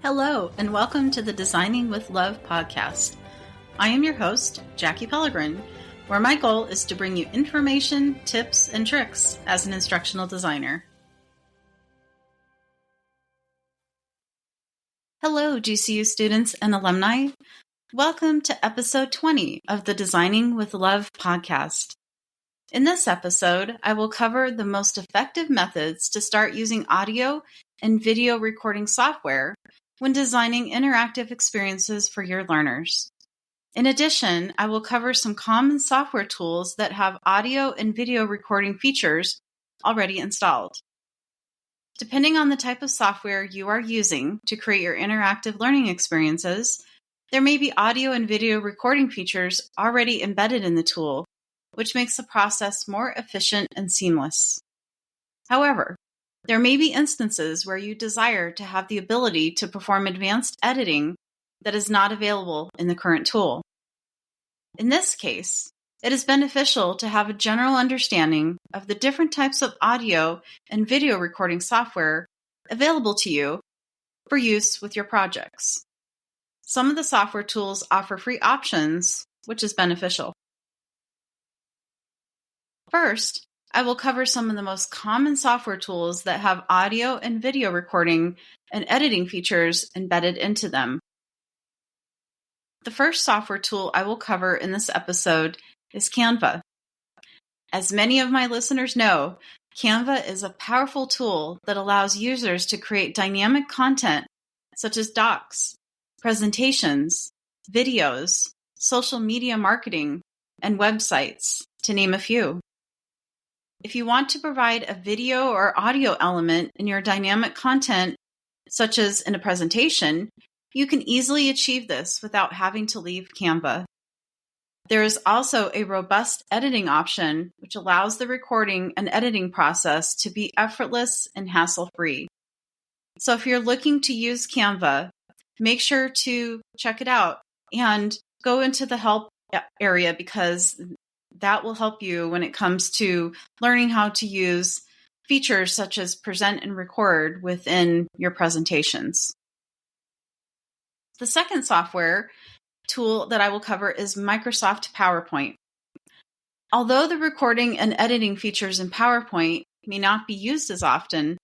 Hello, and welcome to the Designing with Love podcast. I am your host, Jackie Pellegrin, where my goal is to bring you information, tips, and tricks as an instructional designer. Hello, GCU students and alumni. Welcome to episode 20 of the Designing with Love podcast. In this episode, I will cover the most effective methods to start using audio and video recording software when designing interactive experiences for your learners. In addition, I will cover some common software tools that have audio and video recording features already installed. Depending on the type of software you are using to create your interactive learning experiences, there may be audio and video recording features already embedded in the tool, which makes the process more efficient and seamless. However, there may be instances where you desire to have the ability to perform advanced editing that is not available in the current tool. In this case, it is beneficial to have a general understanding of the different types of audio and video recording software available to you for use with your projects. Some of the software tools offer free options, which is beneficial. First, I will cover some of the most common software tools that have audio and video recording and editing features embedded into them. The first software tool I will cover in this episode is Canva. As many of my listeners know, Canva is a powerful tool that allows users to create dynamic content such as docs, presentations, videos, social media marketing, and websites, to name a few. If you want to provide a video or audio element in your dynamic content, such as in a presentation, you can easily achieve this without having to leave Canva. There is also a robust editing option, which allows the recording and editing process to be effortless and hassle-free. So if you're looking to use Canva, make sure to check it out and go into the help area because that will help you when it comes to learning how to use features such as present and record within your presentations. The second software tool that I will cover is Microsoft PowerPoint. Although the recording and editing features in PowerPoint may not be used as often,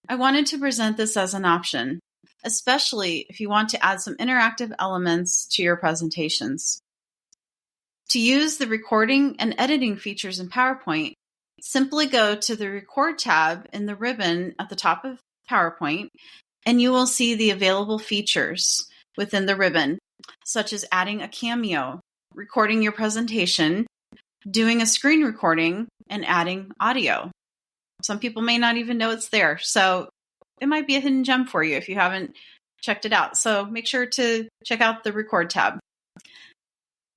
I wanted to present this as an option, especially if you want to add some interactive elements to your presentations. To use the recording and editing features in PowerPoint, simply go to the Record tab in the ribbon at the top of PowerPoint, and you will see the available features within the ribbon, such as adding a cameo, recording your presentation, doing a screen recording, and adding audio. Some people may not even know it's there, so it might be a hidden gem for you if you haven't checked it out. So make sure to check out the Record tab.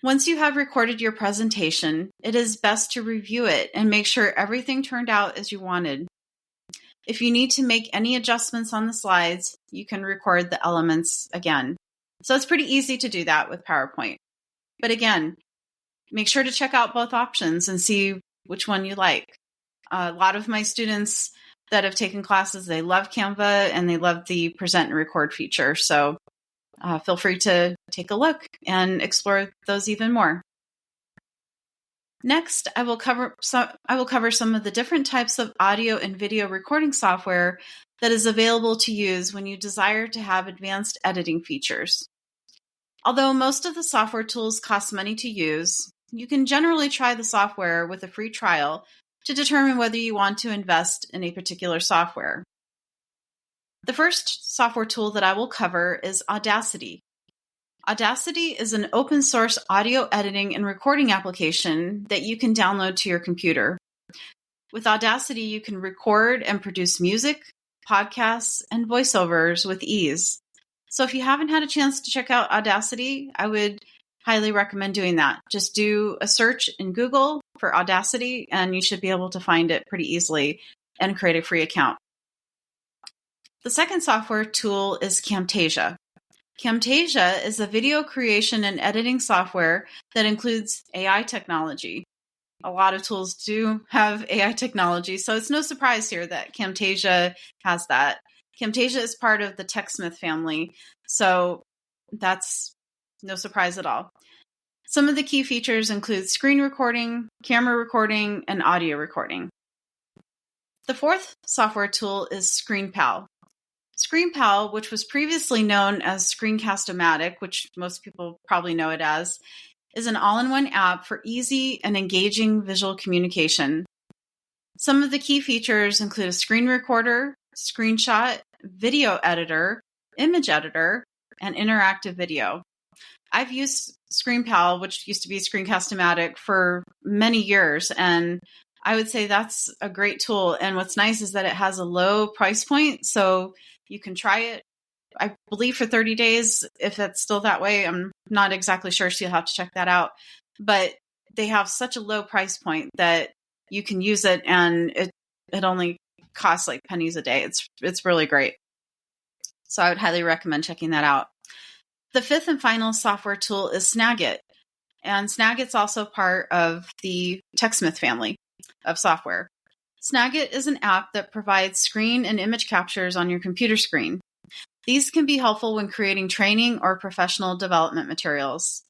Once you have recorded your presentation, it is best to review it and make sure everything turned out as you wanted. If you need to make any adjustments on the slides, you can record the elements again. So it's pretty easy to do that with PowerPoint. But again, make sure to check out both options and see which one you like. A lot of my students that have taken classes, they love Canva and they love the present and record feature. So feel free to take a look and explore those even more. Next, I will cover some of the different types of audio and video recording software that is available to use when you desire to have advanced editing features. Although most of the software tools cost money to use, you can generally try the software with a free trial to determine whether you want to invest in a particular software. The first software tool that I will cover is Audacity. Audacity is an open source audio editing and recording application that you can download to your computer. With Audacity, you can record and produce music, podcasts, and voiceovers with ease. So if you haven't had a chance to check out Audacity, I would highly recommend doing that. Just do a search in Google for Audacity, and you should be able to find it pretty easily and create a free account. The second software tool is Camtasia. Camtasia is a video creation and editing software that includes AI technology. A lot of tools do have AI technology, so it's no surprise here that Camtasia has that. Camtasia is part of the TechSmith family, so that's no surprise at all. Some of the key features include screen recording, camera recording, and audio recording. The fourth software tool is ScreenPal. ScreenPal, which was previously known as Screencast-O-Matic, which most people probably know it as, is an all-in-one app for easy and engaging visual communication. Some of the key features include a screen recorder, screenshot, video editor, image editor, and interactive video. I've used ScreenPal, which used to be Screencast-O-Matic, for many years, and I would say that's a great tool. And what's nice is that it has a low price point, so you can try it, I believe, for 30 days. If that's still that way, I'm not exactly sure, so you'll have to check that out. But they have such a low price point that you can use it, and it only costs like pennies a day. It's really great. So I would highly recommend checking that out. The fifth and final software tool is Snagit. And Snagit's also part of the TechSmith family of software. Snagit is an app that provides screen and image captures on your computer screen. These can be helpful when creating training or professional development materials.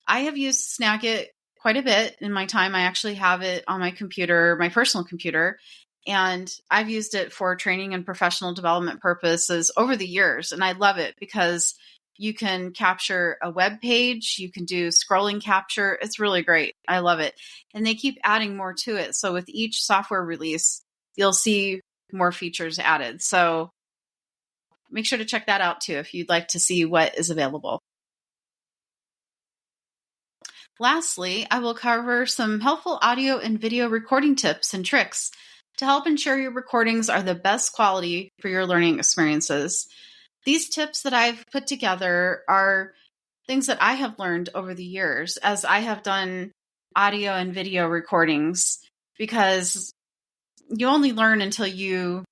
I have used Snagit quite a bit in my time. I actually have it on my computer, my personal computer, and I've used it for training and professional development purposes over the years. And I love it because you can capture a web page, you can do scrolling capture. It's really great. I love it. And they keep adding more to it. So with each software release, you'll see more features added. So make sure to check that out too if you'd like to see what is available. Lastly, I will cover some helpful audio and video recording tips and tricks to help ensure your recordings are the best quality for your learning experiences. These tips that I've put together are things that I have learned over the years as I have done audio and video recordings, because you only learn until you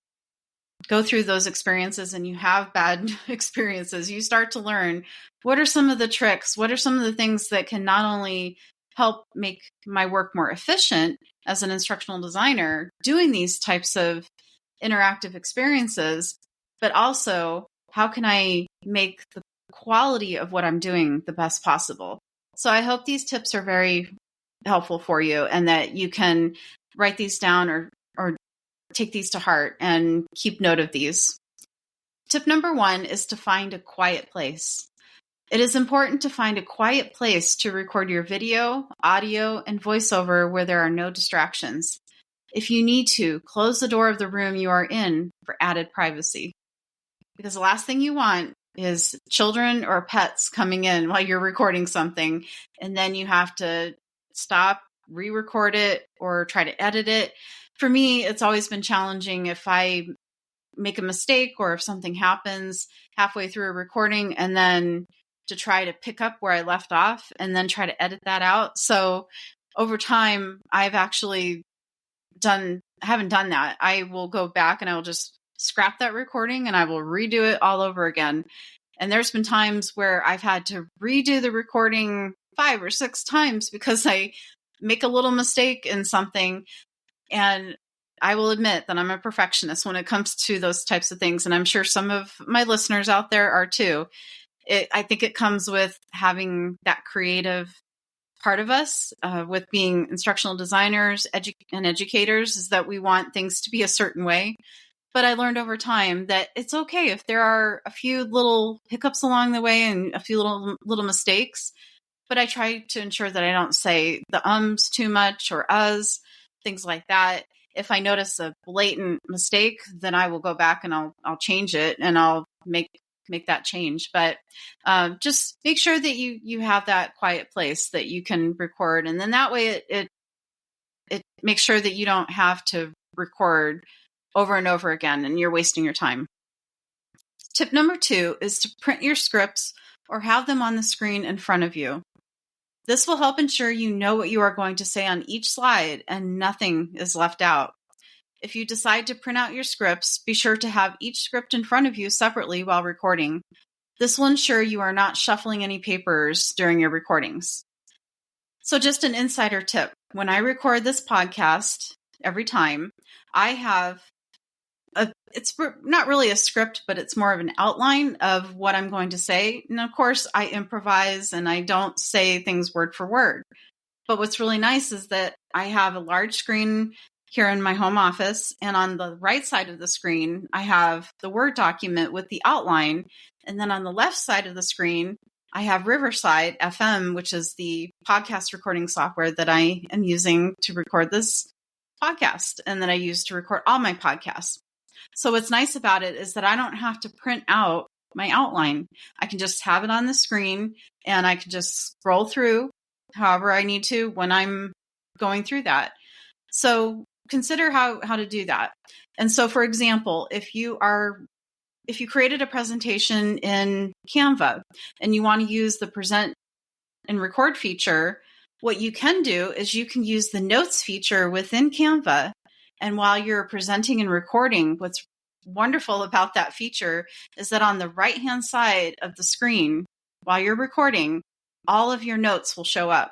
go through those experiences and you have bad experiences. You start to learn what are some of the tricks, what are some of the things that can not only help make my work more efficient as an instructional designer doing these types of interactive experiences, but also how can I make the quality of what I'm doing the best possible? So I hope these tips are very helpful for you and that you can write these down or take these to heart and keep note of these. Tip number 1 is to find a quiet place. It is important to find a quiet place to record your video, audio, and voiceover where there are no distractions. If you need to, close the door of the room you are in for added privacy. Because the last thing you want is children or pets coming in while you're recording something, and then you have to stop, re-record it, or try to edit it. For me, it's always been challenging if I make a mistake or if something happens halfway through a recording and then to try to pick up where I left off and then try to edit that out. So over time, I've actually haven't done that. I will go back and I will just scrap that recording and I will redo it all over again. And there's been times where I've had to redo the recording 5 or 6 times because I make a little mistake in something. And I will admit that I'm a perfectionist when it comes to those types of things. And I'm sure some of my listeners out there are too. I think it comes with having that creative part of us, with being instructional designers and educators, is that we want things to be a certain way. But I learned over time that it's okay if there are a few little hiccups along the way and a few little mistakes. But I try to ensure that I don't say the ums too much or us, things like that. If I notice a blatant mistake, then I will go back and I'll change it and I'll make that change. But just make sure that you have that quiet place that you can record, and then that way it makes sure that you don't have to record over and over again and you're wasting your time. Tip number 2 is to print your scripts or have them on the screen in front of you. This will help ensure you know what you are going to say on each slide and nothing is left out. If you decide to print out your scripts, be sure to have each script in front of you separately while recording. This will ensure you are not shuffling any papers during your recordings. So just an insider tip. When I record this podcast, every time, I have not really a script, but it's more of an outline of what I'm going to say. And of course, I improvise and I don't say things word for word. But what's really nice is that I have a large screen here in my home office. And on the right side of the screen, I have the Word document with the outline. And then on the left side of the screen, I have Riverside FM, which is the podcast recording software that I am using to record this podcast and that I use to record all my podcasts. So what's nice about it is that I don't have to print out my outline. I can just have it on the screen and I can just scroll through however I need to when I'm going through that. So consider how to do that. And so, for example, if you created a presentation in Canva and you want to use the present and record feature, what you can do is you can use the notes feature within Canva. And while you're presenting and recording, what's wonderful about that feature is that on the right-hand side of the screen, while you're recording, all of your notes will show up.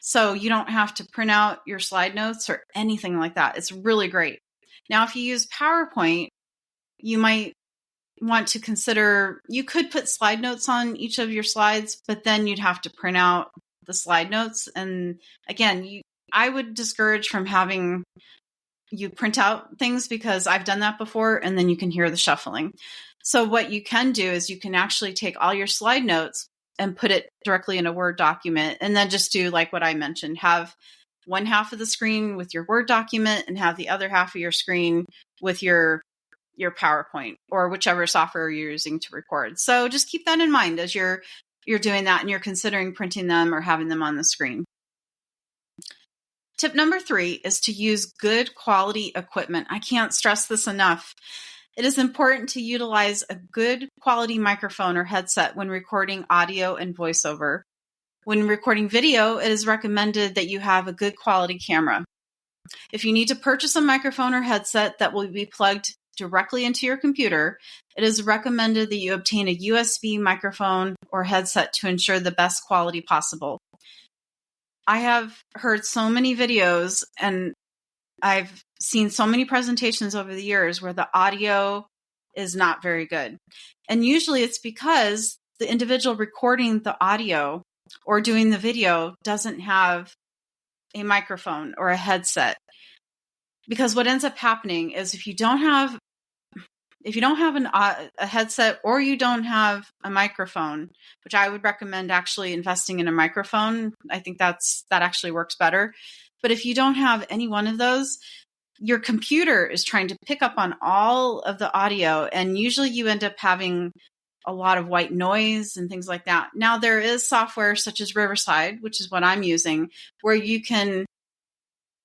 So you don't have to print out your slide notes or anything like that. It's really great. Now, if you use PowerPoint, you might want to consider, you could put slide notes on each of your slides, but then you'd have to print out the slide notes. And again, I would discourage from having you print out things because I've done that before and then you can hear the shuffling. So what you can do is you can actually take all your slide notes and put it directly in a Word document and then just do like what I mentioned, have one half of the screen with your Word document and have the other half of your screen with your PowerPoint or whichever software you're using to record. So just keep that in mind as you're doing that and you're considering printing them or having them on the screen. Tip number 3 is to use good quality equipment. I can't stress this enough. It is important to utilize a good quality microphone or headset when recording audio and voiceover. When recording video, it is recommended that you have a good quality camera. If you need to purchase a microphone or headset that will be plugged directly into your computer, it is recommended that you obtain a USB microphone or headset to ensure the best quality possible. I have heard so many videos and I've seen so many presentations over the years where the audio is not very good. And usually it's because the individual recording the audio or doing the video doesn't have a microphone or a headset. Because what ends up happening is if you don't have a headset or you don't have a microphone, which I would recommend actually investing in a microphone. I think that actually works better. But if you don't have any one of those, your computer is trying to pick up on all of the audio. And usually you end up having a lot of white noise and things like that. Now there is software such as Riverside, which is what I'm using, where you can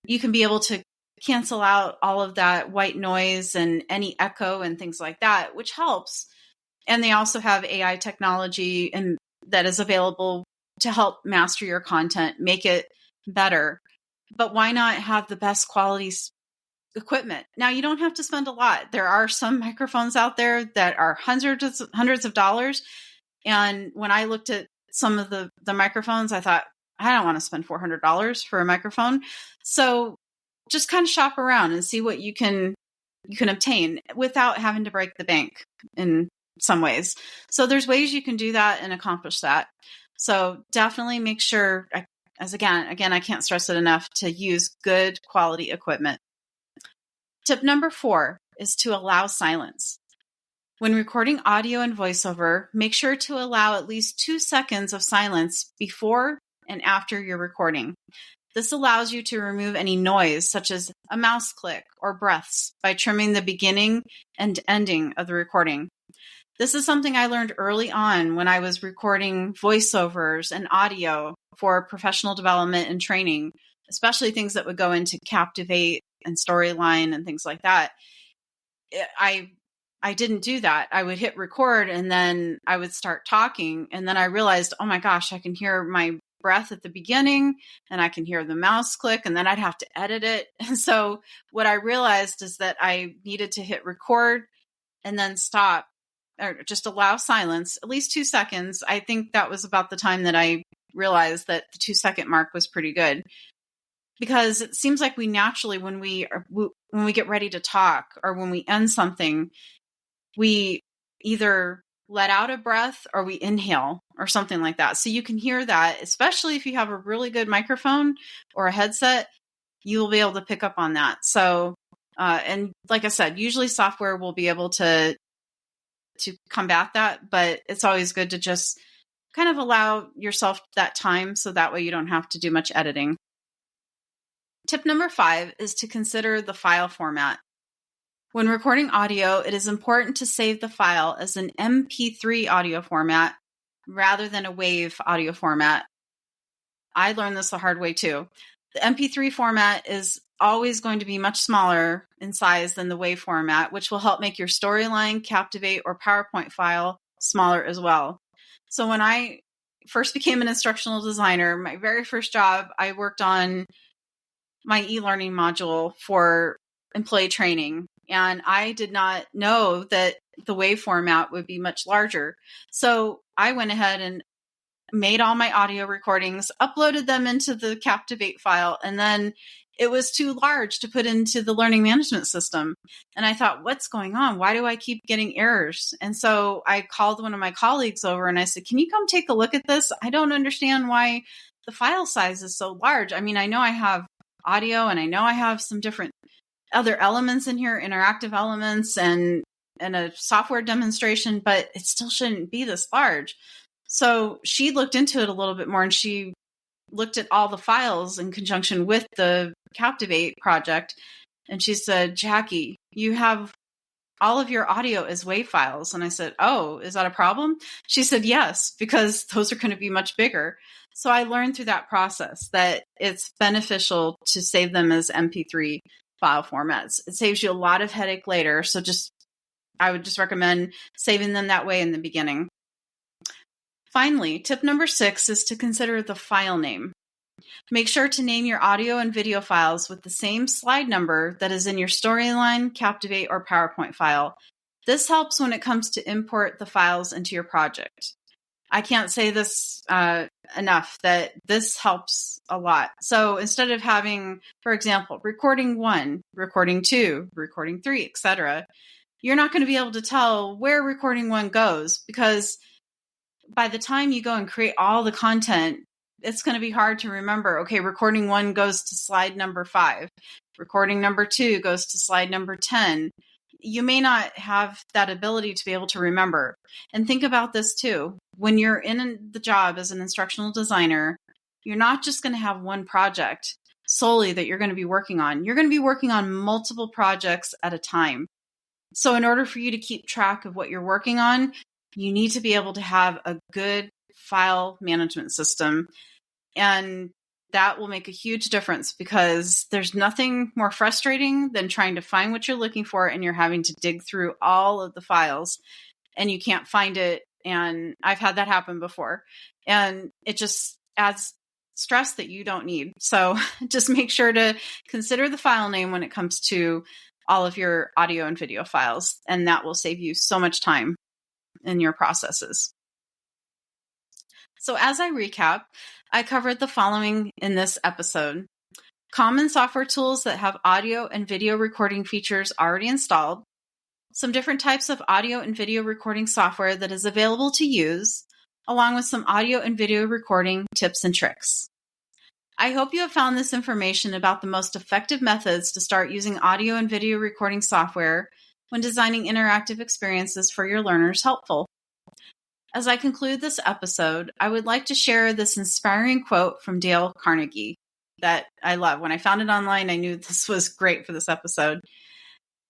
be able to cancel out all of that white noise and any echo and things like that, which helps. And they also have AI technology and that is available to help master your content, make it better. But why not have the best quality equipment? Now, you don't have to spend a lot. There are some microphones out there that are hundreds of dollars. And when I looked at some of the microphones, I thought, I don't want to spend $400 for a microphone. So just kind of shop around and see what you can obtain without having to break the bank in some ways. So there's ways you can do that and accomplish that. So definitely make sure, again, I can't stress it enough, to use good quality equipment. Tip number 4 is to allow silence. When recording audio and voiceover, make sure to allow at least 2 seconds of silence before and after your recording. This allows you to remove any noise, such as a mouse click or breaths, by trimming the beginning and ending of the recording. This is something I learned early on when I was recording voiceovers and audio for professional development and training, especially things that would go into Captivate and Storyline and things like that. I didn't do that. I would hit record and then I would start talking. And then I realized, oh my gosh, I can hear my breath at the beginning and I can hear the mouse click and then I'd have to edit it. And so what I realized is that I needed to hit record and then stop or just allow silence, at least 2 seconds. I think that was about the time that I realized that the 2 second mark was pretty good. because it seems like we naturally, when we get ready to talk or when we end something, we either let out a breath or we inhale or something like that. So you can hear that, especially if you have a really good microphone or a headset, you will be able to pick up on that. So, and like I said, usually software will be able to combat that, but it's always good to just kind of allow yourself that time so that way you don't have to do much editing. Tip number 5 is to consider the file format. When recording audio, it is important to save the file as an MP3 audio format rather than a WAV audio format. I learned this the hard way too. The MP3 format is always going to be much smaller in size than the WAV format, which will help make your storyline, Captivate, or PowerPoint file smaller as well. So when I first became an instructional designer, my very first job, I worked on my e-learning module for employee training. And I did not know that the WAV format would be much larger. So I went ahead and made all my audio recordings, uploaded them into the Captivate file, and then it was too large to put into the learning management system. And I thought, what's going on? Why do I keep getting errors? And so I called one of my colleagues over and I said, can you come take a look at this? I don't understand why the file size is so large. I mean, I know I have audio and I know I have some different other elements in here, interactive elements and a software demonstration, but it still shouldn't be this large. So she looked into it a little bit more and she looked at all the files in conjunction with the Captivate project. And she said, Jackie, you have all of your audio as WAV files. And I said, oh, is that a problem? She said, yes, because those are going to be much bigger. So I learned through that process that it's beneficial to save them as MP3 file formats. It saves you a lot of headache later. So I would just recommend saving them that way in the beginning. Finally, tip number 6 is to consider the file name. Make sure to name your audio and video files with the same slide number that is in your storyline, Captivate, or PowerPoint file. This helps when it comes to import the files into your project. I can't say this enough that this helps a lot. So instead of having, for example, recording 1, recording 2, recording 3, etc., you're not going to be able to tell where recording 1 goes because by the time you go and create all the content, it's going to be hard to remember, okay, recording 1 goes to slide number 5. Recording number 2 goes to slide number 10. You may not have that ability to be able to remember. And think about this too. When you're in the job as an instructional designer, you're not just going to have one project solely that you're going to be working on. You're going to be working on multiple projects at a time. So in order for you to keep track of what you're working on, you need to be able to have a good file management system. And that will make a huge difference because there's nothing more frustrating than trying to find what you're looking for and you're having to dig through all of the files and you can't find it. And I've had that happen before. And it just adds stress that you don't need. So just make sure to consider the file name when it comes to all of your audio and video files. And that will save you so much time in your processes. So as I recap, I covered the following in this episode. Common software tools that have audio and video recording features already installed. Some different types of audio and video recording software that is available to use, along with some audio and video recording tips and tricks. I hope you have found this information about the most effective methods to start using audio and video recording software when designing interactive experiences for your learners helpful. As I conclude this episode, I would like to share this inspiring quote from Dale Carnegie that I love. When I found it online, I knew this was great for this episode.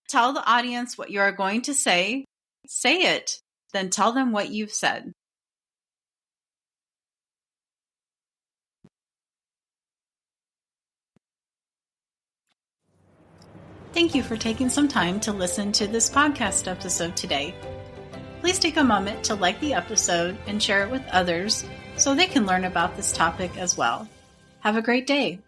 Tell the audience what you are going to say it, then tell them what you've said. Thank you for taking some time to listen to this podcast episode today. Please take a moment to like the episode and share it with others so they can learn about this topic as well. Have a great day.